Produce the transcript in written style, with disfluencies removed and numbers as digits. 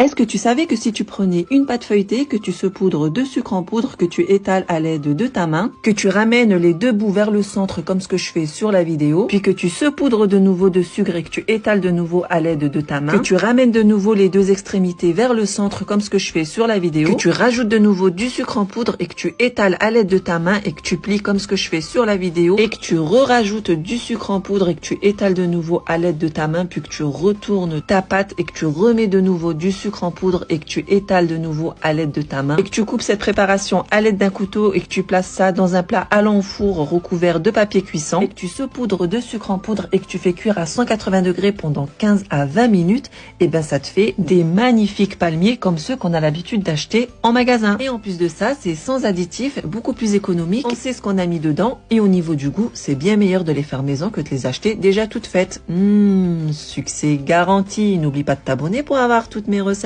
Est-ce que tu savais que si tu prenais une pâte feuilletée, que tu saupoudres de sucre en poudre, que tu étales à l'aide de ta main, que tu ramènes les deux bouts vers le centre comme ce que je fais sur la vidéo, puis que tu saupoudres de nouveau de sucre et que tu étales de nouveau à l'aide de ta main, que tu ramènes de nouveau les deux extrémités vers le centre comme ce que je fais sur la vidéo, que tu rajoutes de nouveau du sucre en poudre et que tu étales à l'aide de ta main et que tu plies comme ce que je fais sur la vidéo et que tu rajoutes du sucre en poudre et que tu étales de nouveau à l'aide de ta main, puis que tu retournes ta pâte et que tu remets de nouveau du sucre en poudre et que tu étales de nouveau à l'aide de ta main et que tu coupes cette préparation à l'aide d'un couteau et que tu places ça dans un plat allant au four recouvert de papier cuisson et que tu saupoudres de sucre en poudre et que tu fais cuire à 180 degrés pendant 15 à 20 minutes, et ben ça te fait des magnifiques palmiers comme ceux qu'on a l'habitude d'acheter en magasin. Et en plus de ça, c'est sans additifs, beaucoup plus économique, on sait ce qu'on a mis dedans et au niveau du goût, c'est bien meilleur de les faire maison que de les acheter déjà toutes faites. Succès garanti. N'oublie pas de t'abonner pour avoir toutes mes recettes.